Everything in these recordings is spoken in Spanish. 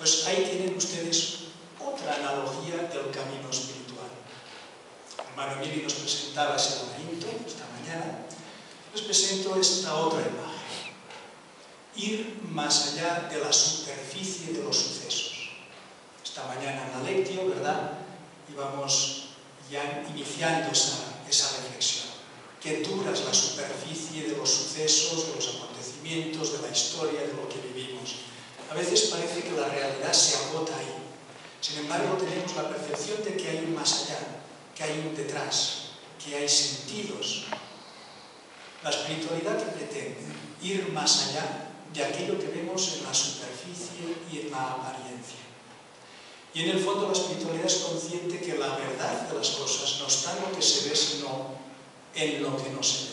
Pues ahí tienen ustedes otra analogía del camino espiritual. El hermano Emilio nos presentaba ese laberinto esta mañana. Les presento esta otra imagen. Ir más allá de la superficie de los sucesos. Esta mañana en la lectio, ¿verdad? Íbamos ya iniciando esa reflexión. Qué dura es la superficie de los sucesos, de los acontecimientos, de la historia, de lo que vivimos. A veces parece que la realidad se agota ahí. Sin embargo, tenemos la percepción de que hay un más allá, que hay un detrás, que hay sentidos. La espiritualidad que pretende ir más allá de aquello que vemos en la superficie y en la apariencia. Y en el fondo la espiritualidad es consciente que la verdad de las cosas no está en lo que se ve, sino en lo que no se ve.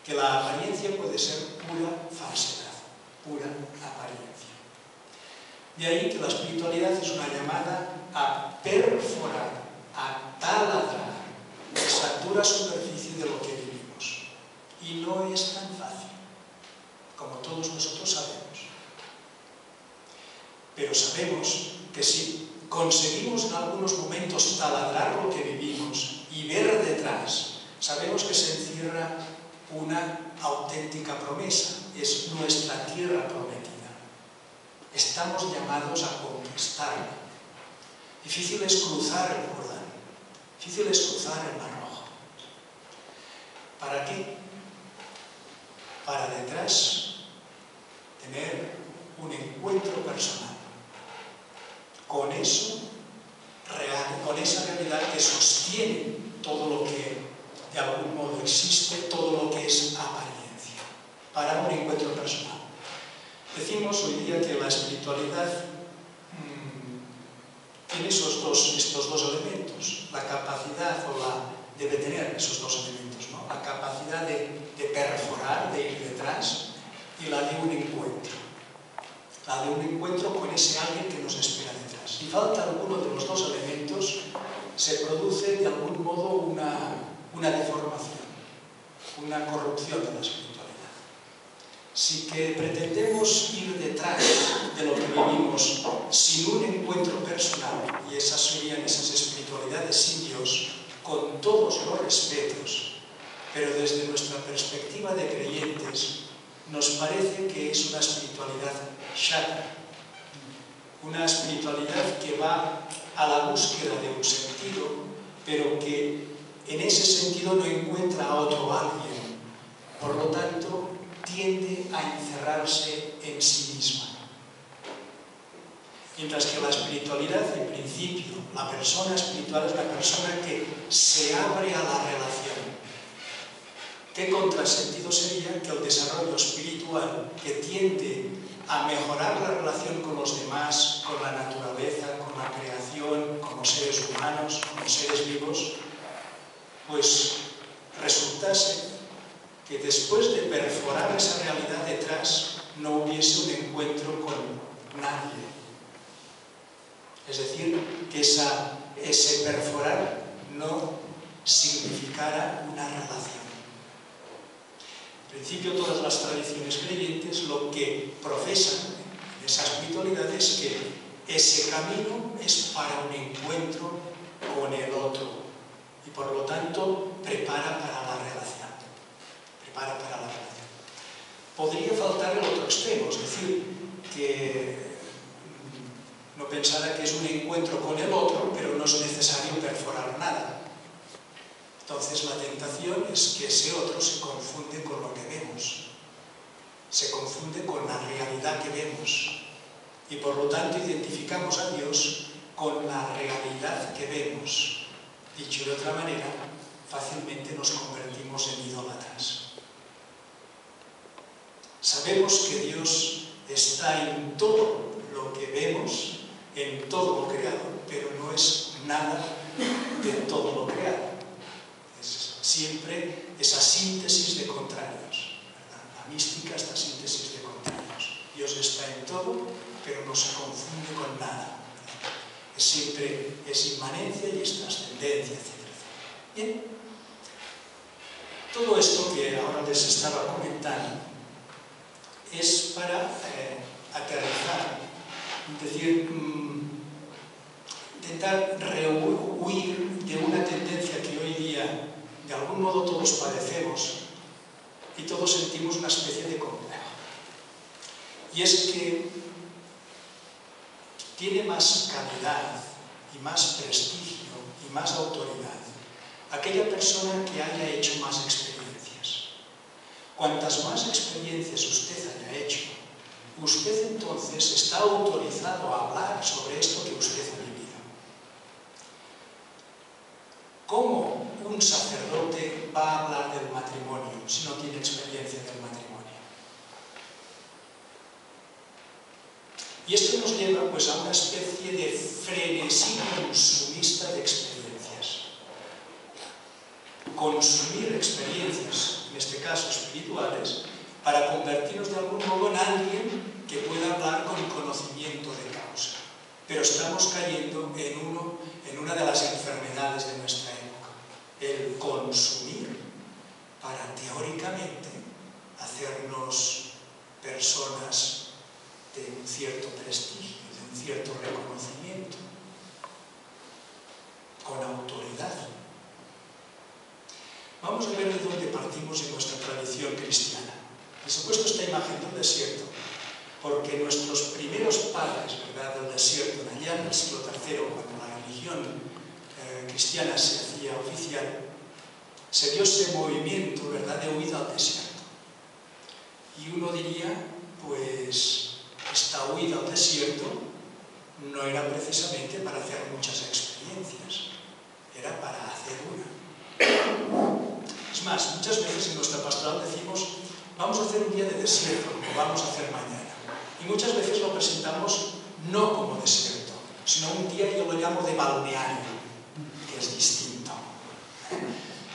Que la apariencia puede ser pura falsedad, pura apariencia. De ahí que la espiritualidad es una llamada a perforar, a taladrar esa dura superficie de lo que vivimos. Y no es tan fácil, como todos nosotros sabemos. Pero sabemos que si conseguimos en algunos momentos taladrar lo que vivimos y ver detrás, sabemos que se encierra una auténtica promesa, es nuestra tierra prometida. Estamos llamados a conquistarla. Difícil es cruzar el Jordán, difícil es cruzar el Mar Rojo. ¿Para qué? Para detrás tener un encuentro personal con eso real, con esa realidad que sostiene todo lo que de algún modo existe, todo lo que es apariencia, para un encuentro personal. Decimos hoy día que la espiritualidad tiene estos dos elementos, la capacidad, debe tener esos dos elementos, ¿no? La capacidad de perforar, de ir detrás, y la de un encuentro. La de un encuentro con ese alguien que nos espera detrás. Si falta alguno de los dos elementos, se produce de algún modo una deformación, una corrupción de la espiritualidad. Si que pretendemos ir detrás de lo que vivimos sin un encuentro personal, y esas serían esas espiritualidades sin Dios, con todos los respetos, pero desde nuestra perspectiva de creyentes, nos parece que es una espiritualidad chata, una espiritualidad que va a la búsqueda de un sentido, pero que en ese sentido no encuentra a otro alguien. Por lo tanto, tiende a encerrarse en sí misma. Mientras que la espiritualidad, en principio, la persona espiritual es la persona que se abre a la relación. ¿Qué contrasentido sería que el desarrollo espiritual que tiende a mejorar la relación con los demás, con la naturaleza, con la creación, con los seres humanos, con los seres vivos, pues resultase que después de perforar esa realidad detrás no hubiese un encuentro con nadie? Es decir, que ese perforar no significara una relación. En principio, todas las tradiciones creyentes lo que profesan en esa espiritualidad es que ese camino es para un encuentro con el otro y por lo tanto prepara para la relación. Prepara para la relación. Podría faltar el otro extremo, es decir, que no pensara que es un encuentro con el otro, pero no es necesario perforar nada. Entonces la tentación es que ese otro se confunde con lo que vemos, se confunde con la realidad que vemos y por lo tanto identificamos a Dios con la realidad que vemos. Dicho de otra manera, fácilmente nos convertimos en idólatras. Sabemos que Dios está en todo lo que vemos, en todo lo creado, pero no es nada de todo lo creado. Siempre esa síntesis de contrarios, ¿verdad? La mística, esta síntesis de contrarios. Dios está en todo, pero no se confunde con nada. Siempre es inmanencia y es trascendencia, etc. Bien, todo esto que ahora les estaba comentando es para aterrizar Es decir, intentar huir de una tendencia que hoy día de algún modo todos padecemos y todos sentimos una especie de complejo. Y es que tiene más calidad y más prestigio y más autoridad aquella persona que haya hecho más experiencias. Cuantas más experiencias usted haya hecho, usted entonces está autorizado a hablar sobre esto que usted ha vivido. ¿Cómo un sacerdote va a hablar del matrimonio si no tiene experiencia del matrimonio? Y esto nos lleva pues a una especie de frenesí consumista de experiencias. Consumir experiencias, en este caso espirituales, para convertirnos de algún modo en alguien que pueda hablar con conocimiento de causa. Pero estamos cayendo en una de las enfermedades de nuestra época, el consumir para teóricamente hacernos personas de un cierto prestigio, de un cierto reconocimiento, con autoridad. Vamos a ver de dónde partimos en nuestra tradición cristiana. Les he puesto esta imagen del desierto porque nuestros primeros padres, ¿verdad?, del desierto, allá en el siglo III, cuando la religión cristiana se hacía oficial, se dio ese movimiento, ¿verdad?, de huida al desierto. Y uno diría, pues, esta huida al desierto no era precisamente para hacer muchas experiencias, era para hacer una. Es más, muchas veces en nuestra pastoral decimos, vamos a hacer un día de desierto, lo vamos a hacer mañana. Y muchas veces lo presentamos no como desierto, sino un día que yo lo llamo de balneario, que es distinto.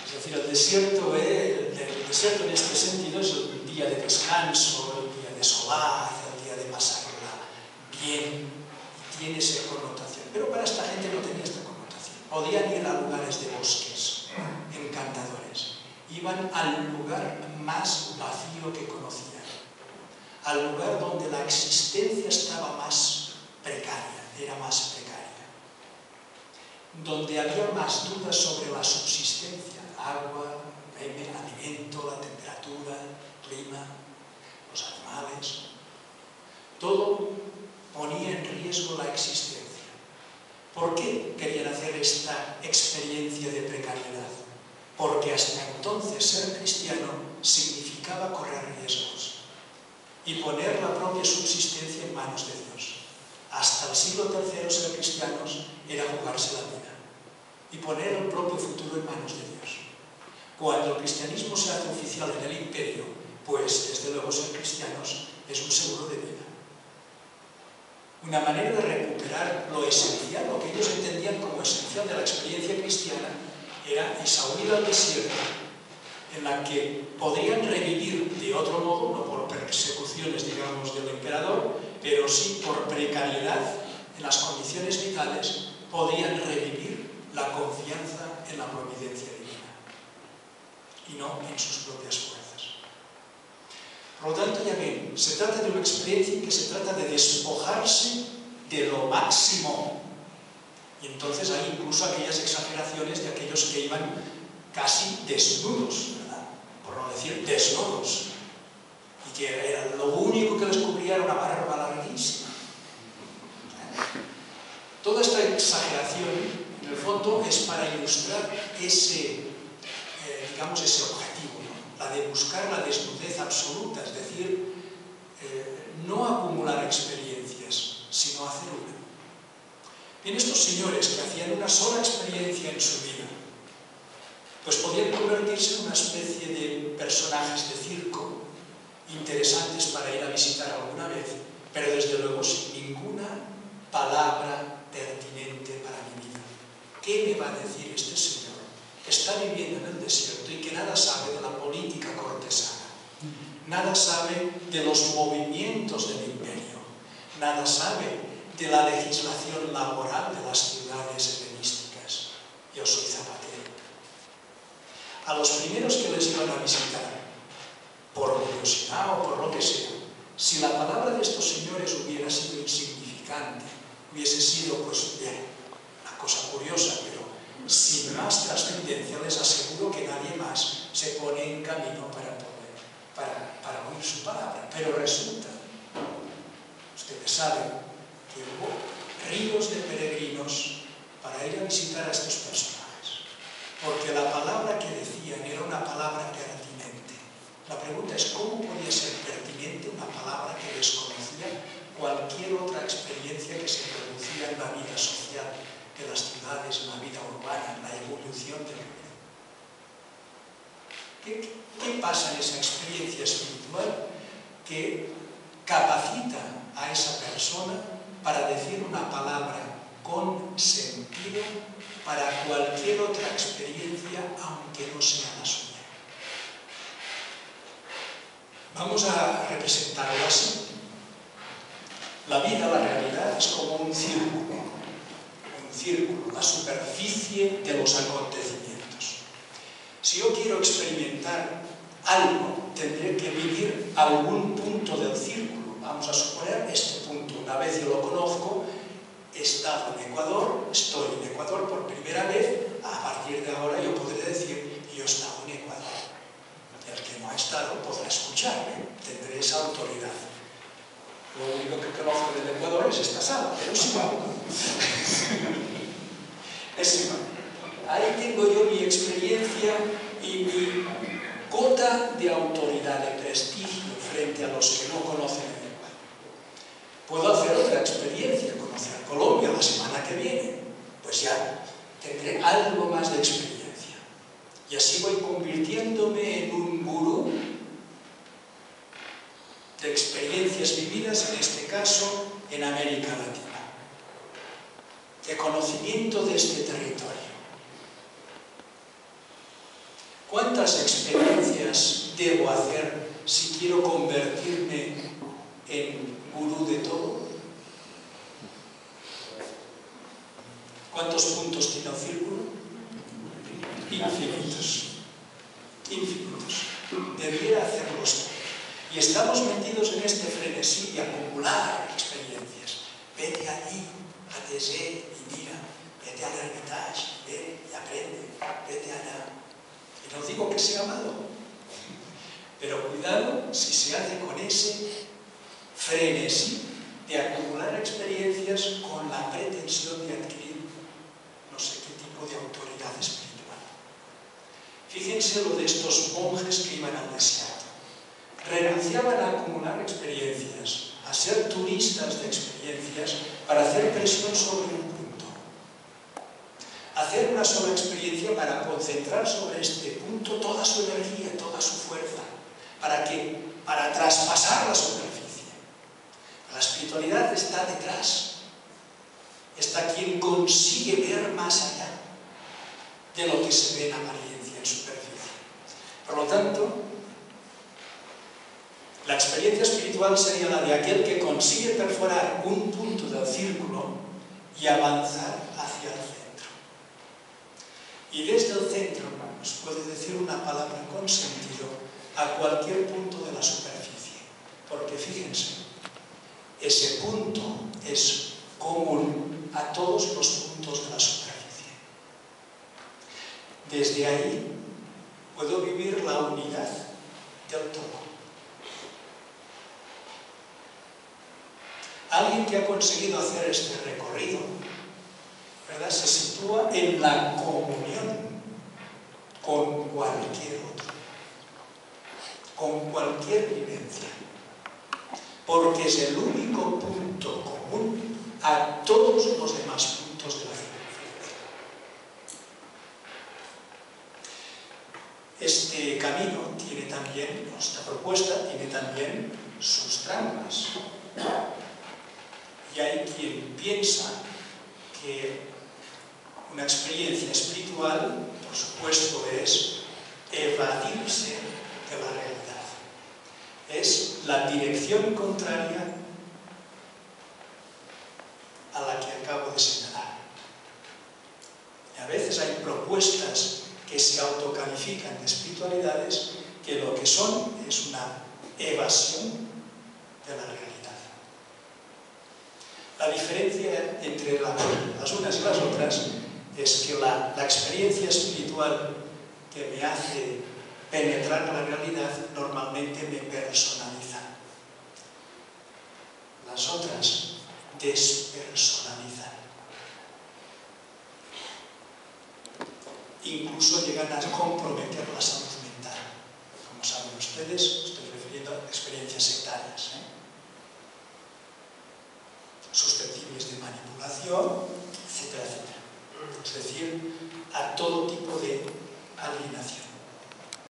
Es decir, el desierto en este sentido es el día de descanso, el día de solaz, el día de pasarla bien, y tiene esa connotación. Pero para esta gente no tenía esta connotación. Podían ir a lugares de bosques encantadores. Iban al lugar más vacío que conocían, al lugar donde la existencia estaba más precaria, era más precaria, donde había más dudas sobre la subsistencia, agua, el alimento, la temperatura, el clima, los animales. Todo ponía en riesgo la existencia. ¿Por qué querían hacer esta experiencia de precariedad? Porque hasta entonces ser cristiano significaba correr riesgos y poner la propia subsistencia en manos de Dios. Hasta el siglo III ser cristianos era jugarse la vida y poner el propio futuro en manos de Dios. Cuando el cristianismo se hace oficial en el imperio, pues desde luego ser cristianos es un seguro de vida. Una manera de recuperar lo esencial, lo que ellos entendían como esencial de la experiencia cristiana, era esa huida al desierto en la que podrían revivir de otro modo, no por persecuciones, digamos, del emperador, pero sí por precariedad en las condiciones vitales, podían revivir la confianza en la providencia divina y no en sus propias fuerzas. Por lo tanto, ya ven, se trata de una experiencia en que se trata de despojarse de lo máximo. Y entonces hay incluso aquellas exageraciones de aquellos que iban casi desnudos, ¿verdad?, por no decir desnudos, y que era lo único que les cubría era una barba larguísima. Toda esta exageración, en el fondo, es para ilustrar ese objetivo, ¿no?, la de buscar la desnudez absoluta, es decir, no acumular experiencias, sino hacer una. Bien, estos señores que hacían una sola experiencia en su vida, pues podían convertirse en una especie de personajes de circo interesantes para ir a visitar alguna vez, pero desde luego sin ninguna palabra pertinente para mi vida. ¿Qué me va a decir este señor que está viviendo en el desierto y que nada sabe de la política cortesana, nada sabe de los movimientos del imperio, nada sabe de la legislación laboral de las ciudades helenísticas? Yo soy zapatero. A los primeros que les iban a visitar, por curiosidad o por lo que sea, si la palabra de estos señores hubiera sido insignificante, adelante. Hubiese sido, pues bien, una cosa curiosa, pero sin más trascendencia les aseguro que nadie más se pone en camino para oír su palabra. Pero resulta, ustedes saben, que hubo ríos de peregrinos para ir a visitar a estos personajes, porque la palabra que decían era una palabra pertinente. La pregunta es, ¿cómo podía ser pertinente una palabra que desconocía cualquier otra experiencia que se producía en la vida social de las ciudades, en la vida urbana, en la evolución del mundo? ¿Qué pasa en esa experiencia espiritual que capacita a esa persona para decir una palabra con sentido para cualquier otra experiencia, aunque no sea la suya? Vamos a representarlo así. La vida, la realidad, es como un círculo, la superficie de los acontecimientos. Si yo quiero experimentar algo, tendré que vivir algún punto del círculo. Vamos a suponer este punto. Una vez yo lo conozco, he estado en Ecuador, estoy en Ecuador por primera vez, a partir de ahora yo podré decir, yo he estado en Ecuador. El que no ha estado podrá escucharme, tendré esa autoridad. Lo único que conozco del Ecuador es esta sala, pero es igual. Es igual. Ahí tengo yo mi experiencia y mi cota de autoridad, de prestigio frente a los que no conocen el Ecuador. Puedo hacer otra experiencia, conocer Colombia la semana que viene, pues ya tendré algo más de experiencia. Y así voy convirtiéndome en un gurú de experiencias vividas, en este caso, en América Latina, de conocimiento de este territorio. ¿Cuántas experiencias debo hacer si quiero convertirme en gurú de todo? ¿Cuántos puntos tiene el círculo? Infinitos. Infinitos. Debiera hacerlos todos. Y estamos metidos en este frenesí de acumular experiencias. Vete allí, a Thésée y mira, vete al Hermitage, ve y aprende, vete allá. Y no digo que sea malo, pero cuidado si se hace con ese frenesí de acumular experiencias con la pretensión de adquirir no sé qué tipo de autoridad espiritual. Fíjense lo de estos monjes que iban al desierto. Renunciaban a acumular experiencias, a ser turistas de experiencias para hacer presión sobre un punto. Hacer una sola experiencia para concentrar sobre este punto toda su energía, toda su fuerza. ¿Para qué? Para traspasar la superficie. La espiritualidad está detrás. Está quien consigue ver más allá de lo que se ve en apariencia, en superficie. Por lo tanto, la experiencia espiritual sería la de aquel que consigue perforar un punto del círculo y avanzar hacia el centro. Y desde el centro nos puede decir una palabra con sentido a cualquier punto de la superficie. Porque fíjense, ese punto es común a todos los puntos de la superficie. Desde ahí puedo vivir la unidad del todo. Alguien que ha conseguido hacer este recorrido, ¿verdad?, se sitúa en la comunión con cualquier otro, con cualquier vivencia, porque es el único punto común a todos los demás puntos de la vivencia. Este camino tiene también, esta propuesta tiene también sus trampas. Y hay quien piensa que una experiencia espiritual, por supuesto, es evadirse de la realidad. Es la dirección contraria a la que acabo de señalar. Y a veces hay propuestas que se autocalifican de espiritualidades que lo que son es una evasión de la realidad. La La diferencia entre las unas y las otras es que la experiencia espiritual que me hace penetrar en la realidad normalmente me personaliza. Las otras despersonalizan. Incluso llegan a comprometer la salud mental. Como saben ustedes, estoy refiriendo a experiencias sectarias, susceptibles de manipulación, etcétera, etcétera. Es decir, a todo tipo de alienación.